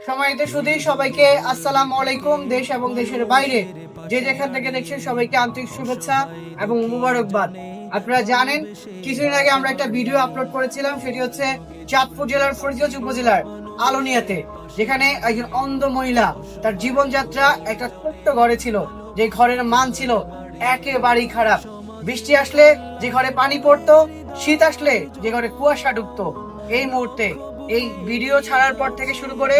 সম্মানিত সুধী সবাইকে আসসালামু আলাইকুম। দেশ এবং দেশের বাইরে যে যেখান থেকে দেখছেন সবাইকে আন্তরিক শুভেচ্ছা এবং মুবারকবাদ। আপনারা জানেন কিছুদিন আগে আমরা একটা ভিডিও আপলোড করেছিলাম, সেটি হচ্ছে চাঁদপুর জেলার ফরিদগঞ্জ উপজেলার আলোনিয়াতে, যেখানে একজন অন্ধ মহিলা তার জীবনযাত্রা একটা ছোট্ট ঘরে ছিল, যে ঘরের মান ছিল একেবারেই খারাপ। বৃষ্টি আসলে যে ঘরে পানি পড়তো, শীত আসলে যে ঘরে কুয়াশা ঢুকতো। এই মুহূর্তে এই ভিডিও ছাড়ার পর থেকে শুরু করে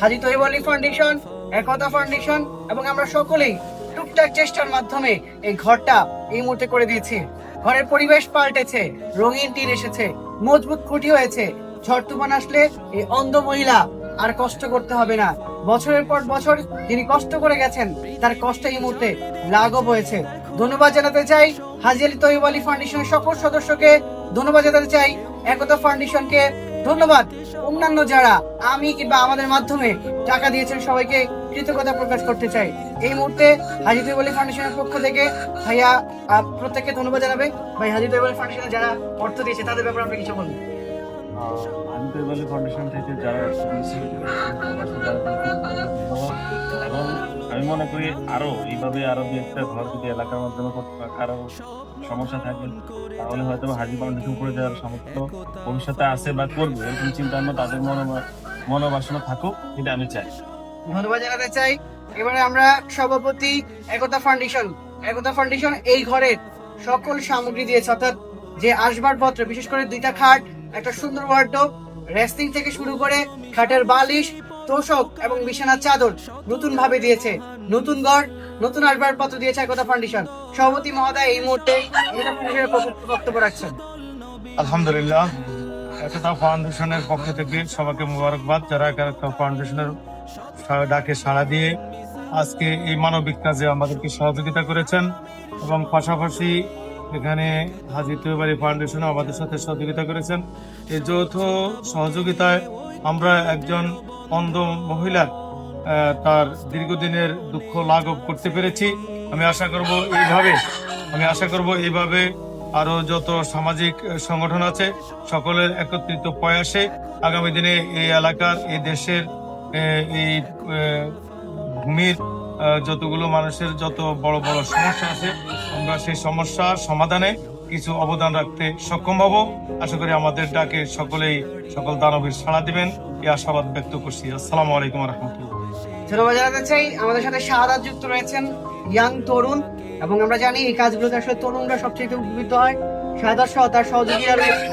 হাজী তৈয়ব আলী ফাউন্ডেশন, একতা ফাউন্ডেশন এবং আমরা সকলেই টুকটাক চেষ্টার মাধ্যমে এই ঘরটা এই মুহূর্তে করে দিয়েছি। ঘরের পরিবেশ পাল্টেছে, রঙিন টিন এসেছে, মজবুত খুঁটি হয়েছে। ঝড় তুফান আসলে এই অন্ধ মহিলা আর কষ্ট করতে হবে না। বছরের পর বছর যিনি কষ্ট করে গেছেন, তার কষ্ট এই মুহূর্তে লাঘব হয়েছে। ধন্যবাদ জানাতে চাই হাজী তৈয়ব আলী ফাউন্ডেশনের সকল সদস্যকে, ধন্যবাদ জানাতে চাই একতা ফাউন্ডেশনকে, ধন্যবাদ অন্যান্য যারা আমি কিংবা আমাদের মাধ্যমে টাকা দিয়েছেন সবাইকে কৃতজ্ঞতা প্রকাশ করতে চাই। এই মুহূর্তে হাজী তৈয়ব আলী ফাউন্ডেশনের পক্ষ থেকে ভাইয়া প্রত্যেককে ধন্যবাদ জানাবে। ভাই, হাজী তৈয়ব আলী ফাউন্ডেশনের যারা অর্থ দিয়েছে তাদের ব্যাপারে আপনি কিছু বলুন। হাজী তৈয়ব আলী ফাউন্ডেশন থেকে যারা অর্থ দিয়েছে এবং আমি মনে করি আরো এইভাবে আরো দু একটা ঘর যদি এলাকার মাধ্যমে কারো সমস্যা থাকে তাহলে হয়তো হাজী ফাউন্ডেশন করে দেওয়ার সামর্থ্য ভবিষ্যতে আছে বা করবে, এরকম চিন্তা ভাবনা তাদের মনোবাসনা থাকুক, এটা আমি চাই। ধন্যবাদ জানাতে চাই। এবারে আমরা সভাপতি একতা ফাউন্ডেশন, একতা ফাউন্ডেশন এই ঘরের সকল সামগ্রী দিয়েছে, অর্থাৎ যে আসবাবপত্র, বিশেষ করে দুইটা খাট, একটা সুন্দর ওয়ার্ডরোব, রেস্টিং থেকে শুরু করে খাটের বালিশ, তোষক এবং বিছানার চাদর নতুন ভাবে দিয়েছে। নতুন ঘর, নতুন আসবাবপত্র দিয়েছে একতা ফাউন্ডেশন। সভাপতি মহোদয় এই মুহূর্তে একতা ফাউন্ডেশনের বক্তব্য রাখছেন। আলহামদুলিল্লাহ, একতা ফাউন্ডেশনের পক্ষ থেকে সবাইকে মোবারকবাদ, যারা একতা ফাউন্ডেশনের ডাকে সাড়া দিয়ে আজকে এই মানবিক কাজে আমাদেরকে সহযোগিতা করেছেন এবং পাশাপাশি এখানে হাজী তৈয়ব আলী ফাউন্ডেশনও আমাদের সাথে সহযোগিতা করেছেন। এই যৌথ সহযোগিতায় আমরা একজন অন্ধ মহিলার তার দীর্ঘদিনের দুঃখ লাঘব করতে পেরেছি। আমি আশা করব এইভাবে আরো যত সামাজিক সংগঠন আছে সকলের একত্রিত প্রয়াসে আগামী দিনে এই এলাকার, এই দেশের, এই ভূমির যতগুলো মানুষের যত বড় বড় সমস্যা আছে, আমরা সেই সমস্যার সমাধানে কিছু অবদান রাখতে সক্ষম হব। আশা করি আমাদের ডাকে সকল দানবীর সাড়া দিবেন, এই আশাবাদ ব্যক্ত করছি। আসসালামু আলাইকুম রহমতুল্লাহ। ধন্যবাদ জানাতে চাই। আমাদের সাথে শাহাদাত যুক্ত রয়েছেন, ইয়াং তরুণ, এবং আমরা জানি এই কাজগুলোতে আসলে তরুণরা সবচেয়ে উপকৃত হয়। শাহাদাত সহ তার সহযোগীরা রয়েছে।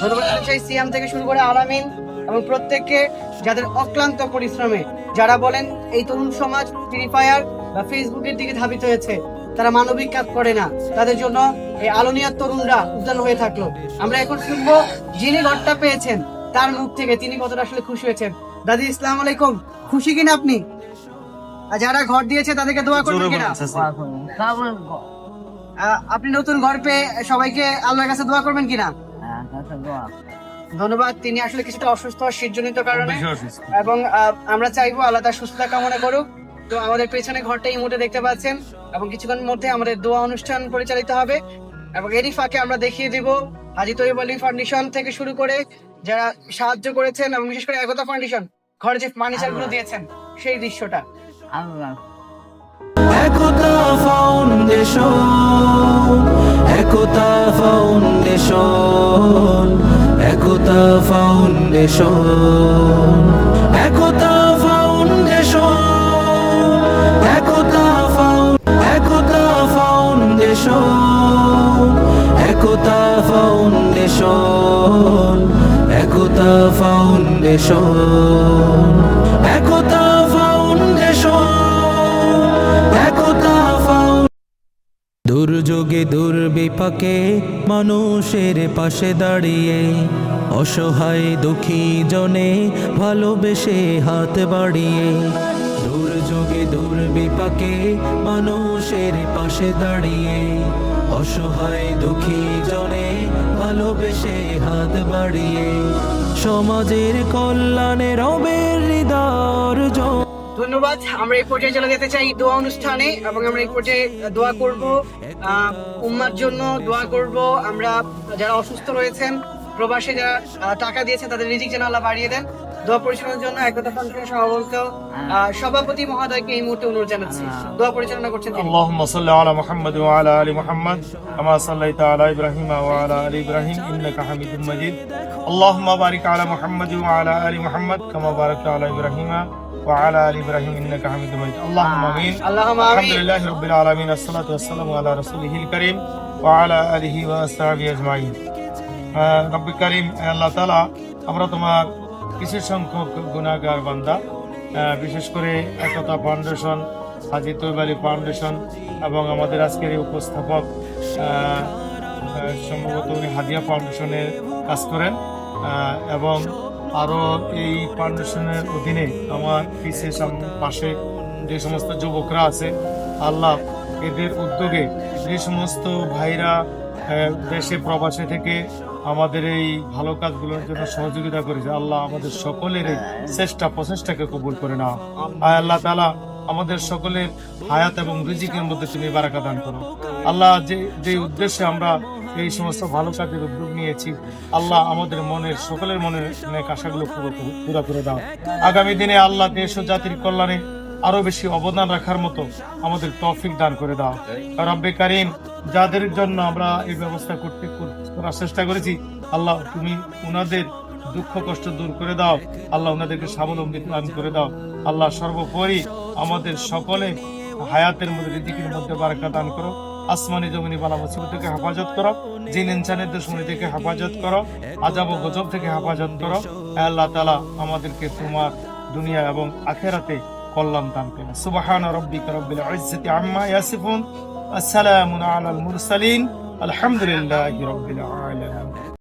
ধন্যবাদ জানাতে চাই সিয়াম থেকে শুরু করে আলামিন এবং প্রত্যেককে, যাদের অক্লান্ত পরিশ্রমে, যারা বলেন এই তরুণ সমাজ ফ্রি ফায়ার বা ফেসবুকের দিকে ধাবিত হয়েছে, তারা মানবিক কাজ করে না, তাদের জন্য এই আলোনিয়ার তরুণরা উদ্যান হয়ে থাকলো। আমরা এখন শুনবো যিনি ঘরটা পেয়েছেন তার মুখ থেকে, তিনি কতটা আসলে খুশি হয়েছেন। দাদি, আসসালামু আলাইকুম। খুশি কিনা আপনি? আর যারা ঘর দিয়েছে তাদেরকে দোয়া করবেন কিনা? আপনি নতুন ঘর পেয়ে সবাইকে আল্লাহর কাছে দোয়া করবেন কিনা? ধন্যবাদ। তিনি আসলে কিছুটা অসুস্থ, শীতজনিত কারণে, এবং আমরা চাইবো আল্লাহ তার সুস্থতা কামনা করুক। তো আমাদের পেছনে ঘরটা এই মুহূর্তে দেখতে পাচ্ছেন, এবং কিছুক্ষণের মধ্যে আমাদের দোয়া অনুষ্ঠান পরিচালিত হবে। এবং এরই ফাঁকে আমরা দেখিয়ে দিব হাজী তৈয়ব আলী ফাউন্ডেশন থেকে শুরু করে যারা সাহায্য করেছেন, এবং বিশেষ করে একতা ফাউন্ডেশন ঘরে যে ফার্নিচার গুলো দিয়েছেন সেই দৃশ্যটা। একতা ফাউন্ডেশন, একতা ফাউন্ডেশন, একতা ফাউন্ডেশন, একতা ফাউন্ডেশন, একতা ফাউন্ডেশন, একতা ফাউন্ডেশন, একতা ফাউন্ডেশন, একতা ফাউন্ডেশন। দুর্যোগে দুর্বিপাকে মানুষের পাশে দাঁড়িয়ে, অসহায় দুঃখী জনে ভালোবেসে হাত বাড়িয়ে। দুর্যোগে দুর্বিপাকে মানুষের পাশে দাঁড়িয়ে, অসহায় দুঃখী জনে ভালোবেসে হাত বাড়িয়ে, সমাজের কল্যাণে রবের হৃদয়। ধন্যবাদ। আমরা এই পর্যায়ে চলে যেতে চাই দোয়া অনুষ্ঠানে, এবং আমরা এই পর্যায়ে দোয়া করব, উম্মার জন্য দোয়া করব। আমরা যারা অসুস্থ রয়েছেন, প্রবাসে যারা টাকা দিয়েছেন, তাদের রিজিক যেন আল্লাহ বাড়িয়ে দেন। দোয়া পরিচালনার জন্য একতা ফাউন্ডেশনের সভাপতি মহোদয়কে এই মুহূর্তে অনুরোধ জানাচ্ছি। দোয়া পরিচালনা করছেন তিনি। اللهم صل على محمد وعلى ال محمد كما صليت على ابراهيم وعلى ال ابراهيم انك حميد مجيد اللهم بارك على محمد وعلى ال محمد كما باركت على ابراهيم وعلى ال ابراهيم انك حميد مجيد اللهم امين اللهم الحمد آمين। لله رب العالمين الصلاه والسلام على رسوله الكريم وعلى اله واصحابه اجمعين রব্ব করিম আল্লাহ তাআলা আমরা তোমার কিছু সংখ্যক গুনাহগার বান্দা বিশেষ করে একতা ফাউন্ডেশন, হাজী তৈয়ব আলী ফাউন্ডেশন এবং আমাদের আজকের এই উপস্থাপক সম্ভবত উনি হাদিয়া ফাউন্ডেশনের কাজ করেন এবং আরো এই ফাউন্ডেশনের অধীনে আমার পাশে যে সমস্ত যুবকরা আছে, আল্লাহ এদের উদ্যোগে যে সমস্ত ভাইরা দেশে প্রবাসে থেকে আমাদের এই ভালো কাজগুলোর জন্য সহযোগিতা করেছে, আল্লাহ আমাদের সকলের এই চেষ্টা প্রচেষ্টাকে কবুল করে নাও। আল্লাহ তাআলা আমাদের সকলের হায়াত এবং রিজিকের মধ্যে তুমি বারাকা দান করো। আল্লাহ যে উদ্দেশ্যে আমরা এই সমস্ত ভালো কাজের উদ্যোগ নিয়েছি, আল্লাহ আমাদের সকলের মনের নেক আশাগুলো পুরো করে দাও। আগামী দিনে আল্লাহ দেশ ও জাতির কল্যাণে আরো বেশি অবদান রাখার মতো আমাদের তৌফিক দান করে দাও। রব্বে কারীম, যাদের জন্য আমরা এই ব্যবস্থা করার চেষ্টা করেছি, আল্লাহ তুমি ওনাদের দুঃখ কষ্ট দূর করে দাও, আল্লাহ ওনাদেরকে স্বাবলম্বী দান করে দাও। আল্লাহ সর্বোপরি আমাদের সকলে হায়াতের মধ্যে রিজিকের মধ্যে বারাকা দান করো। আসমানি জমিনি বালা মুসিবত থেকে হেফাজত করো, জিন ইনসানের দুশমনি থেকে হেফাজত করো, আযাব ও গজব থেকে হেফাজত করো। আল্লাহ তাআলা আমাদেরকে তোমার দুনিয়া এবং আখিরাতে কল্যাণ দান করো। সুবহান রাব্বিকা রাব্বিল ইজ্জাতি আম্মা ইয়াসিফুন, আসসালামু আলাল মুরসালিন, আলহামদুলিল্লাহি রাব্বিল আলামিন।